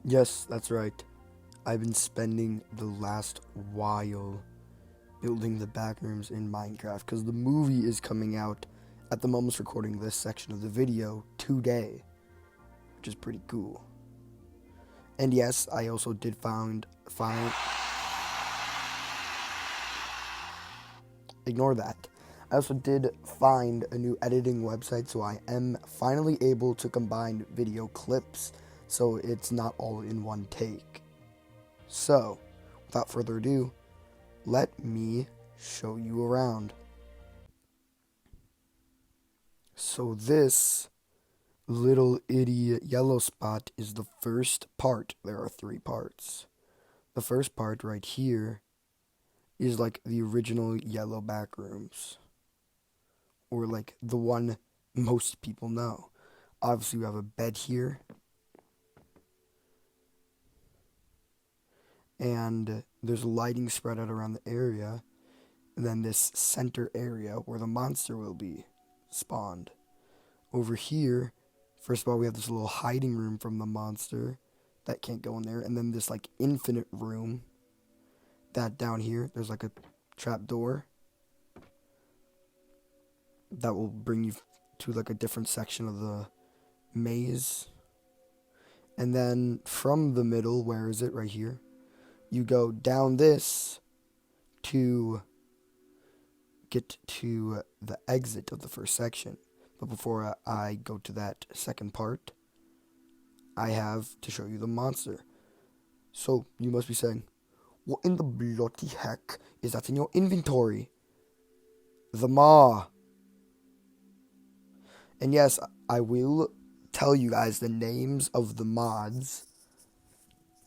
Yes, that's right. I've been spending the last while building the backrooms in Minecraft because the movie is coming out at the moment recording this section of the video today, which is pretty cool. And yes, I also did find ignore that. I also did find a new editing website, so I am finally able to combine video clips so it's not all in one take. So, without further ado, let me show you around. So this little idiot yellow spot is the first part. There are 3 parts. The first part right here is like the original yellow backrooms, or like the one most people know. Obviously, we have a bed here, and there's lighting spread out around the area, and then this center area where the monster will be spawned. Over here, first of all, we have this little hiding room from the monster that can't go in there, and then this like infinite room that down here, there's like a trap door that will bring you to like a different section of the maze. And then from the middle, where is it? Right here. You go down this to get to the exit of the first section. But before I go to that second part, I have to show you the monster. So you must be saying, what in the bloody heck is that in your inventory? The Maw. And yes, I will tell you guys the names of the mods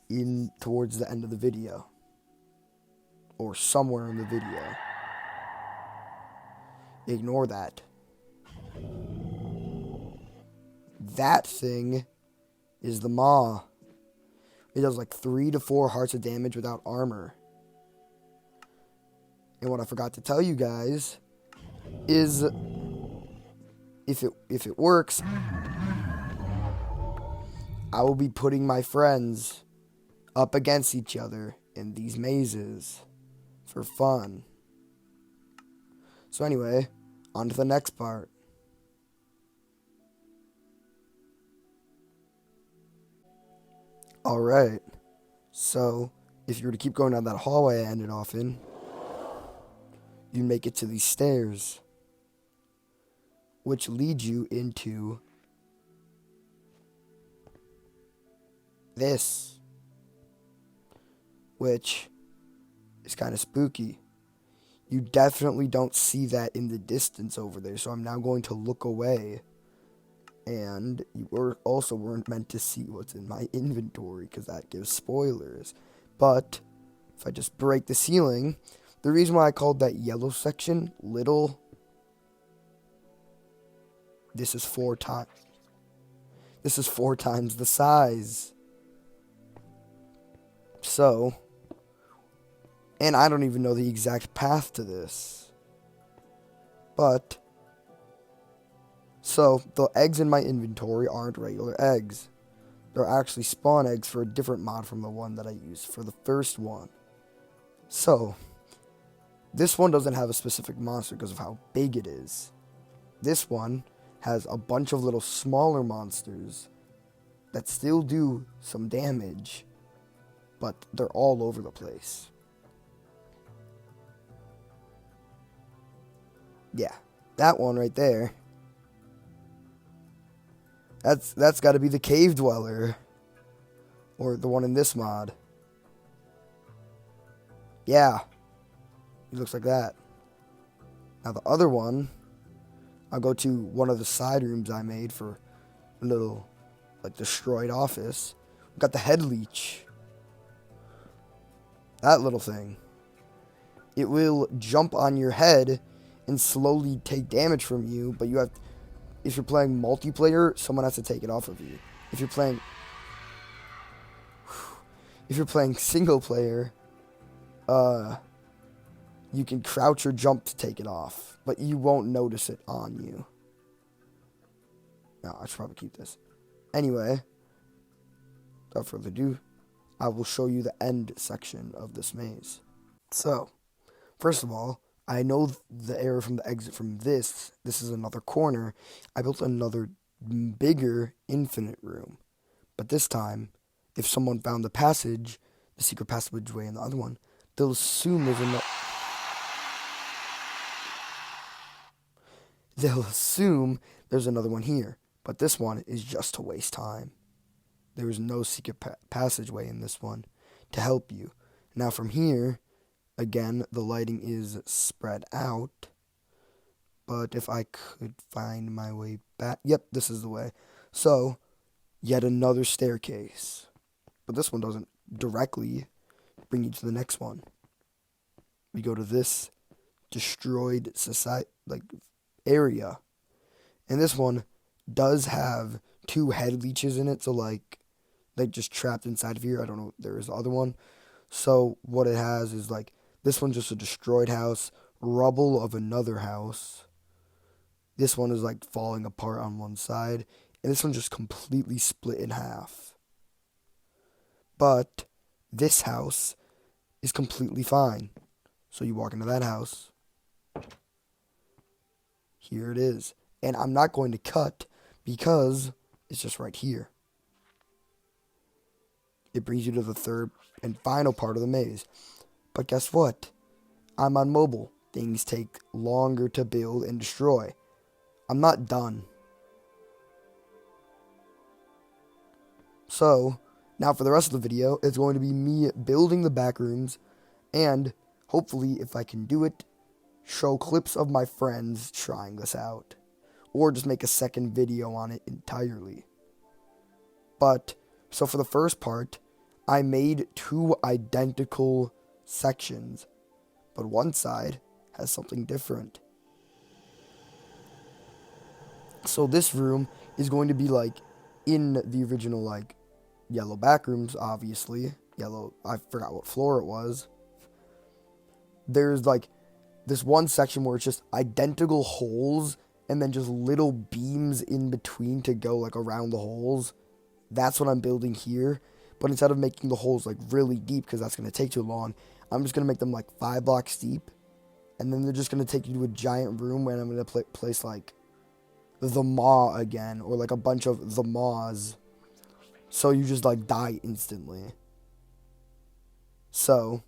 in towards the end of the video, or somewhere in the video. Ignore that. That thing is the Maw. It does like 3 to 4 hearts of damage without armor. And what I forgot to tell you guys is if it works, I will be putting my friends up against each other in these mazes for fun. So anyway, on to the next part. Alright, so if you were to keep going down that hallway I ended off in, you make it to these stairs, which lead you into this, which is kind of spooky. You definitely don't see that in the distance over there, so I'm now going to look away. And you weren't meant to see what's in my inventory, because that gives spoilers. But if I just break the ceiling, the reason why I called that yellow section little, this is 4 times the size. So, and I don't even know the exact path to this. But so, the eggs in my inventory aren't regular eggs. They're actually spawn eggs for a different mod from the one that I used for the first one. So, this one doesn't have a specific monster because of how big it is. This one has a bunch of little smaller monsters that still do some damage, but they're all over the place. Yeah, that one right there. That's got to be the cave dweller, or the one in this mod. Yeah, he looks like that. Now the other one, I'll go to one of the side rooms I made for a little, like, destroyed office. We've got the head leech. That little thing. It will jump on your head and slowly take damage from you, but you have, if you're playing multiplayer, someone has to take it off of you. If you're playing single player, you can crouch or jump to take it off, but you won't notice it on you. No, I should probably keep this. Anyway, without further ado, I will show you the end section of this maze. So, first of all, I know the area from the exit from this. This is another corner. I built another bigger infinite room. But this time, if someone found the passage, the secret passageway in the other one, they'll assume there's another one here. But this one is just to waste time. There is no secret passageway in this one to help you. Now from here, again, the lighting is spread out. But if I could find my way back, yep, this is the way. So, yet another staircase. But this one doesn't directly bring you to the next one. We go to this destroyed area. And this one does have 2 head leeches in it, so like just trapped inside of here. I don't know, there is the other one. So what it has is like, this one's just a destroyed house, rubble of another house. This one is like falling apart on one side, and this one's just completely split in half. But this house is completely fine. So you walk into that house. Here it is. And I'm not going to cut because it's just right here. It brings you to the third and final part of the maze. But guess what? I'm on mobile. Things take longer to build and destroy. I'm not done. So, now for the rest of the video, it's going to be me building the back rooms, and hopefully, if I can do it, show clips of my friends trying this out. Or just make a second video on it entirely. But, so for the first part, I made 2 identical sections, but one side has something different. So this room is going to be like in the original like yellow backrooms, obviously. Yellow, I forgot what floor it was. There's like this one section where it's just identical holes and then just little beams in between to go like around the holes. That's what I'm building here. But instead of making the holes like really deep, because that's going to take too long, I'm just going to make them like 5 blocks deep. And then they're just going to take you to a giant room where I'm going to place like the maw again, or like a bunch of the maws. So you just like die instantly. So,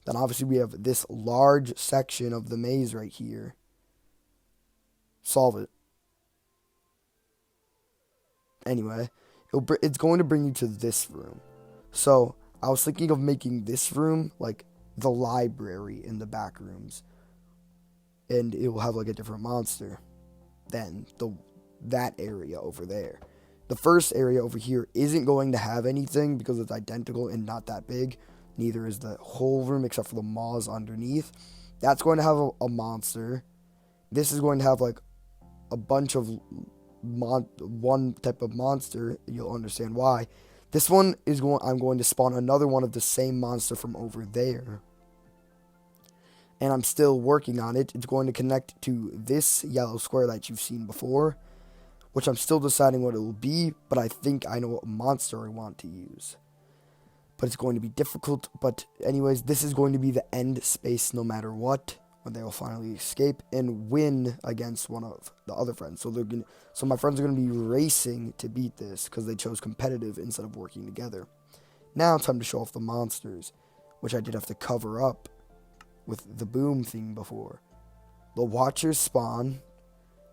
then obviously we have this large section of the maze right here. Solve it. Anyway, it's going to bring you to this room. So, I was thinking of making this room like the library in the back rooms. And it will have like a different monster than that area over there. The first area over here isn't going to have anything because it's identical and not that big. Neither is the whole room except for the maws underneath. That's going to have a monster. This is going to have like a bunch of one type of monster. You'll understand why. This one is I'm going to spawn another one of the same monster from over there. And I'm still working on it. It's going to connect to this yellow square that you've seen before, which I'm still deciding what it will be, but I think I know what monster I want to use. But it's going to be difficult. But anyways, this is going to be the end space no matter what, when they will finally escape and win against one of the other friends. So my friends are going to be racing to beat this because they chose competitive instead of working together. Now it's time to show off the monsters, which I did have to cover up with the boom thing before. The Watchers spawn,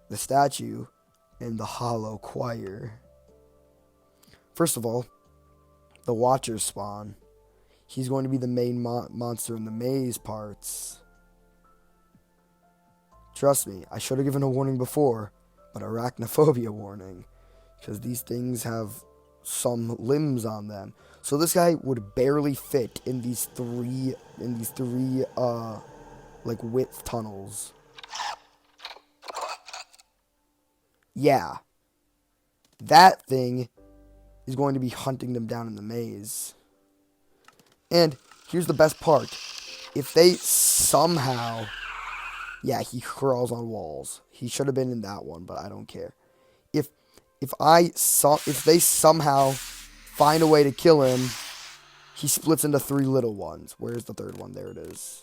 the statue, and the hollow choir. First of all, the Watchers spawn. He's going to be the main monster in the maze parts. Trust me, I should have given a warning before, but arachnophobia warning, because these things have some limbs on them. So this guy would barely fit in these three like width tunnels. Yeah. That thing is going to be hunting them down in the maze. And here's the best part. If they somehow... Yeah, he crawls on walls. He should have been in that one, but I don't care. If they somehow find a way to kill him, he splits into 3 little ones. Where's the third one? There it is.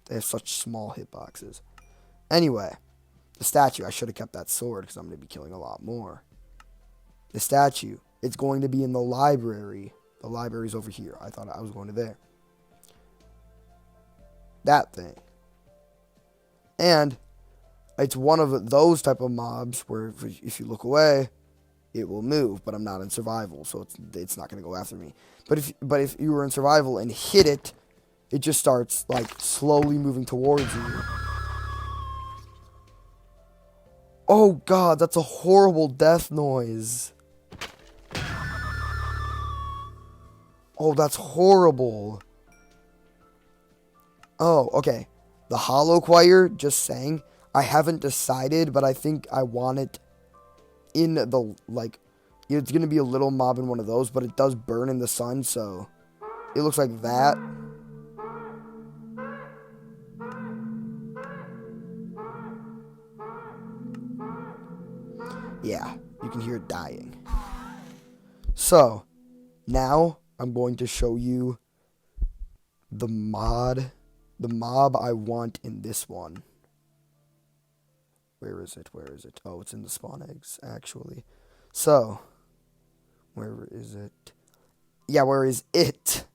They have such small hitboxes. Anyway, the statue. I should have kept that sword because I'm going to be killing a lot more. The statue. It's going to be in the library. The library's over here. I thought I was going to there. That thing. And it's one of those type of mobs where if you look away, it will move, but I'm not in survival, so it's not going to go after me. But if you were in survival and hit it, it just starts like slowly moving towards you. Oh god, that's a horrible death noise. Oh, that's horrible. Oh, okay. The hollow choir just sang. I haven't decided, but I think I want it in the, like, it's going to be a little mob in one of those, but it does burn in the sun, so it looks like that. Yeah, you can hear it dying. So, now I'm going to show you the mob I want in this one. Where is it? Where is it? Oh, it's in the spawn eggs, actually. So, where is it? Yeah, where is it?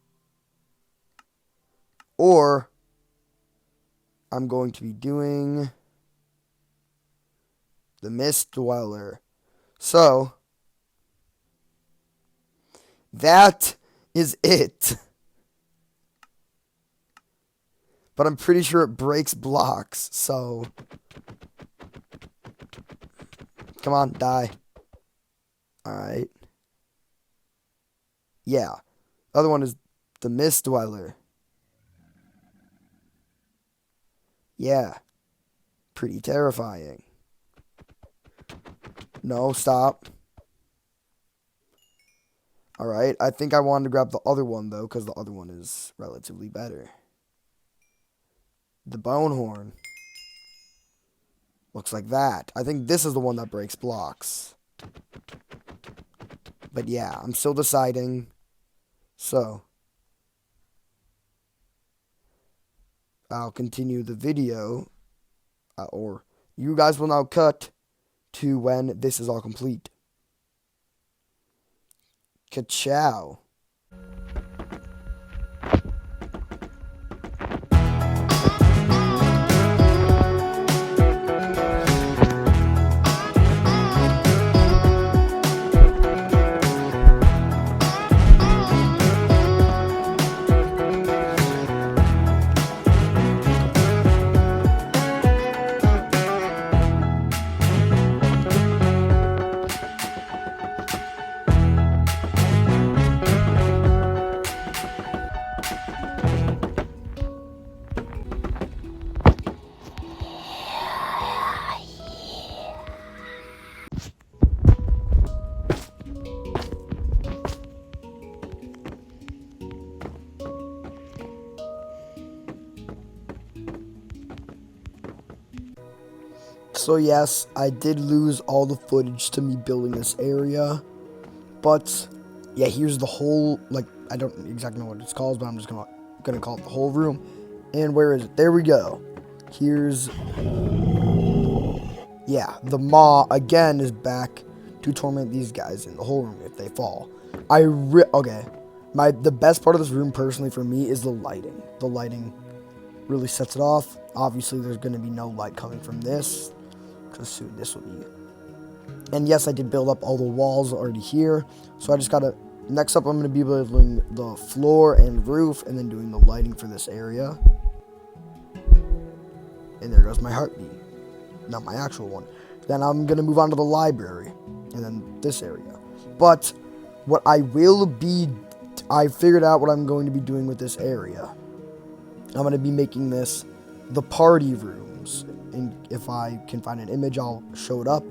Or, I'm going to be doing the Mist Dweller. So, that is it. But I'm pretty sure it breaks blocks, so come on, die. Alright. Yeah. The other one is the Mist Dweller. Yeah. Pretty terrifying. No, stop. Alright, I think I wanted to grab the other one, though, because the other one is relatively better. The Bone Horn. Looks like that. I think this is the one that breaks blocks. But yeah, I'm still deciding. So, I'll continue the video. Or you guys will now cut to when this is all complete. Ka-chow. So yes, I did lose all the footage to me building this area, but yeah, here's the whole, like, I don't exactly know what it's called, but I'm just gonna call it the whole room. And where is it? There we go. Here's, yeah, the Maw again is back to torment these guys in the whole room if they fall. Okay, the best part of this room personally for me is the lighting. The lighting really sets it off. Obviously, there's going to be no light coming from this, because soon this will be. And yes, I did build up all the walls already here, so I just gotta. Next up, I'm going to be building the floor and roof, and then doing the lighting for this area. And there goes my heartbeat. Not my actual one. Then I'm going to move on to the library, and then this area. But what I figured out what I'm going to be doing with this area. I'm going to be making this the party rooms. And if I can find an image, I'll show it up.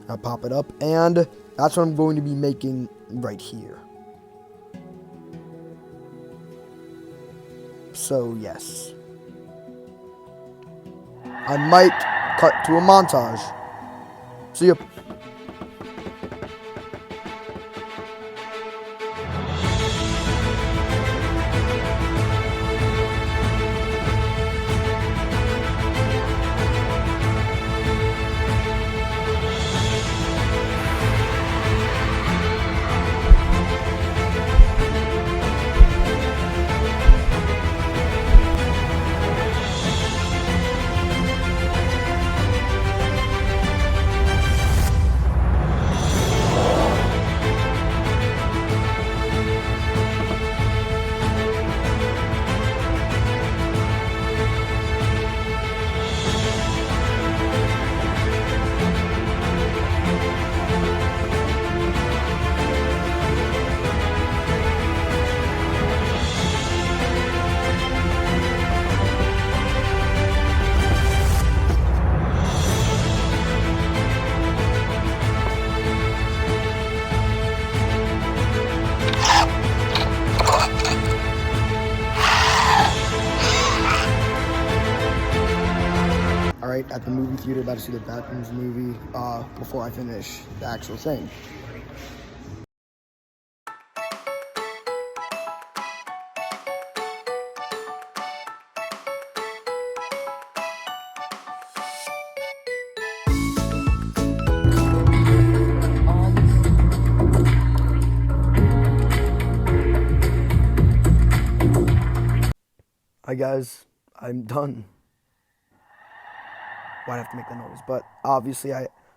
I'll pop it up. And that's what I'm going to be making right here. So, yes. I might cut to a montage. See ya. Alright, at the movie theater, about to see the Backrooms movie before I finish the actual thing. Hi guys, I'm done. Why'd I have to make that noise? But obviously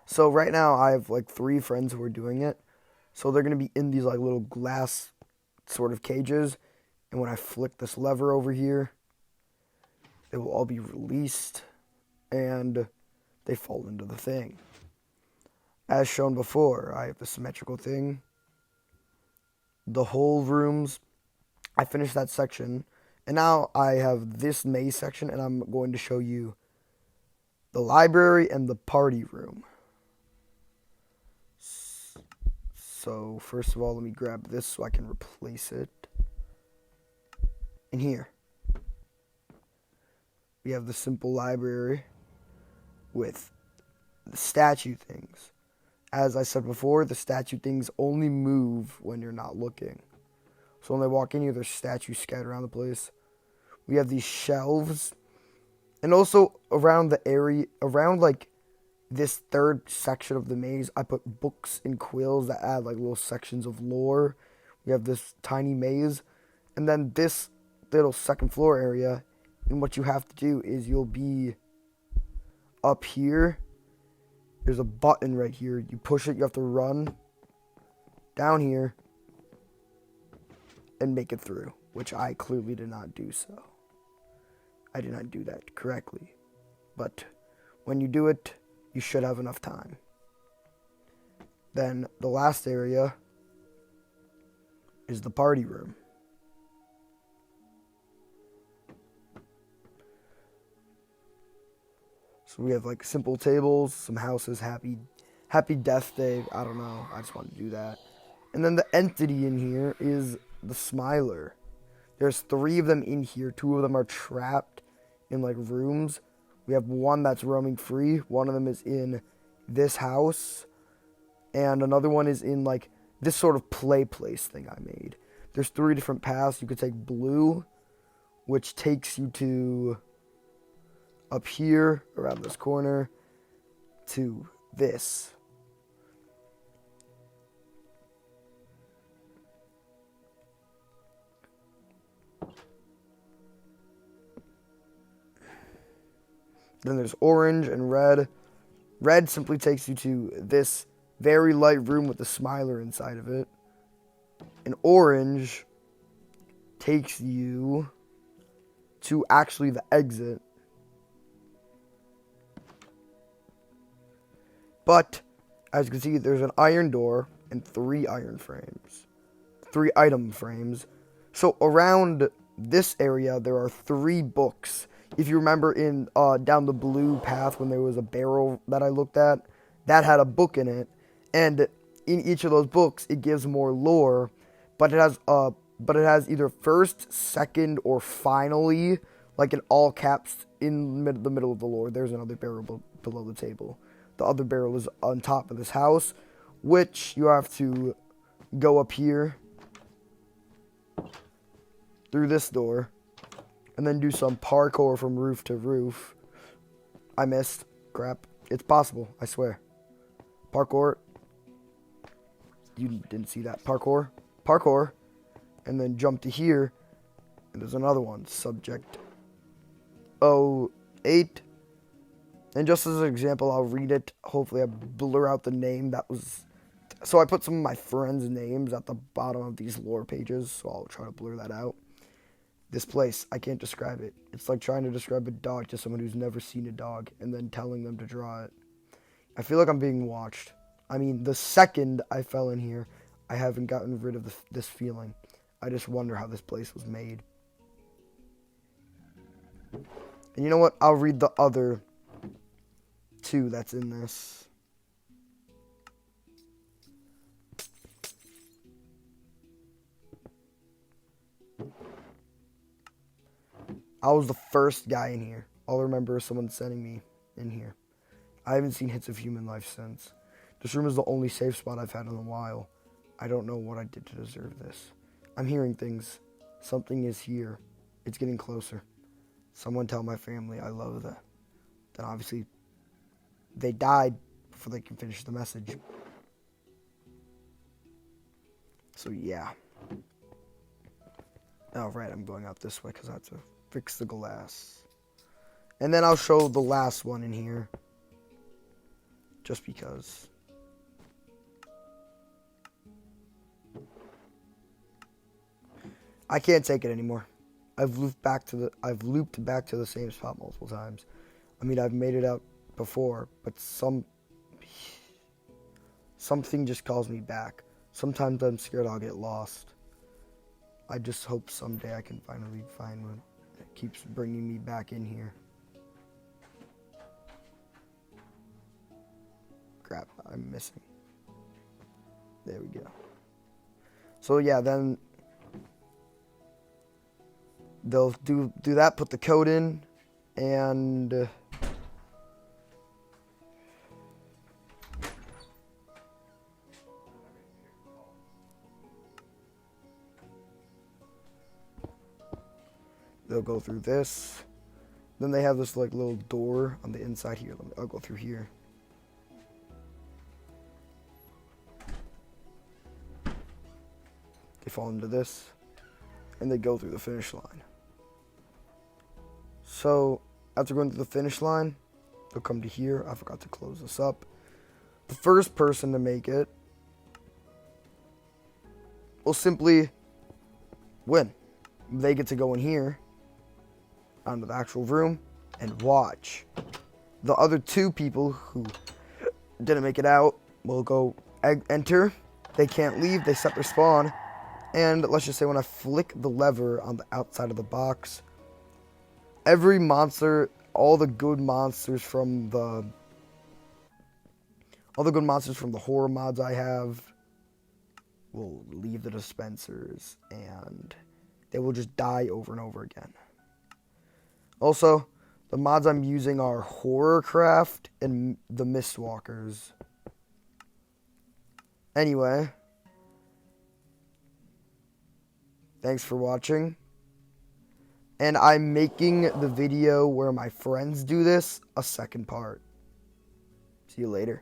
so right now I have like 3 friends who are doing it. So they're going to be in these like little glass sort of cages. And when I flick this lever over here, they will all be released and they fall into the thing. As shown before, I have the symmetrical thing. The whole rooms, I finished that section. And now I have this maze section and I'm going to show you the library and the party room. So first of all, let me grab this so I can replace it. In here, we have the simple library with the statue things. As I said before, the statue things only move when you're not looking. So when they walk in here, there's statues scattered around the place. We have these shelves. And also around the area, around like this third section of the maze, I put books and quills that add like little sections of lore. We have this tiny maze. And then this little second floor area. And what you have to do is you'll be up here. There's a button right here. You push it, you have to run down here and make it through, which I clearly did not do so. I did not do that correctly. But when you do it, you should have enough time. Then the last area is the party room. So we have like simple tables, some houses, happy death day. I don't know. I just wanted to do that. And then the entity in here is the Smiler. There's 3 of them in here. 2 of them are trapped in like rooms. We have one that's roaming free. One of them is in this house. And another one is in like this sort of play place thing I made. There's 3 different paths. You could take blue, which takes you to up here around this corner to this. Then there's orange and red. Red simply takes you to this very light room with the Smiler inside of it. And orange takes you to actually the exit. But, as you can see, there's an iron door and 3 iron frames. 3 item frames. So around this area, there are 3 books. If you remember in down the blue path when there was a barrel that I looked at, that had a book in it. And in each of those books, it gives more lore. But it has either first, second, or finally, like in all caps the middle of the lore, there's another barrel below the table. The other barrel is on top of this house, which you have to go up here through this door and then do some parkour from roof to roof. I missed. Crap. It's possible, I swear. Parkour. You didn't see that. Parkour. Parkour. And then jump to here. And there's another one. Subject 08. And just as an example, I'll read it. Hopefully I blur out the name. That was... So I put some of my friends' names at the bottom of these lore pages. So I'll try to blur that out. This place, I can't describe it. It's like trying to describe a dog to someone who's never seen a dog and then telling them to draw it. I feel like I'm being watched. I mean, the second I fell in here, I haven't gotten rid of this feeling. I just wonder how this place was made. And you know what? I'll read the other 2 that's in this. I was the first guy in here. All I remember is someone sending me in here. I haven't seen hits of human life since. This room is the only safe spot I've had in a while. I don't know what I did to deserve this. I'm hearing things. Something is here. It's getting closer. Someone tell my family I love them. Then obviously, they died before they can finish the message. So yeah. Alright, I'm going out this way because I have to fix the glass. And then I'll show the last one in here. Just because. I can't take it anymore. I've looped back to the same spot multiple times. I mean, I've made it out before, but something just calls me back. Sometimes I'm scared I'll get lost. I just hope someday I can finally find one. It keeps bringing me back in here. Crap, I'm missing. There we go. So yeah, then they'll do that, put the code in, and they'll go through this. Then they have this like little door on the inside here. I'll go through here. They fall into this, and they go through the finish line. So after going through the finish line, they'll come to here. I forgot to close this up. The first person to make it will simply win. They get to go in here onto the actual room and watch. The other 2 people who didn't make it out will go enter. They can't leave. They set their spawn. And let's just say when I flick the lever on the outside of the box, every monster, all the good monsters from the horror mods I have will leave the dispensers and they will just die over and over again. Also, the mods I'm using are Horrorcraft and the Mistwalkers. Anyway, thanks for watching. And I'm making the video where my friends do this a second part. See you later.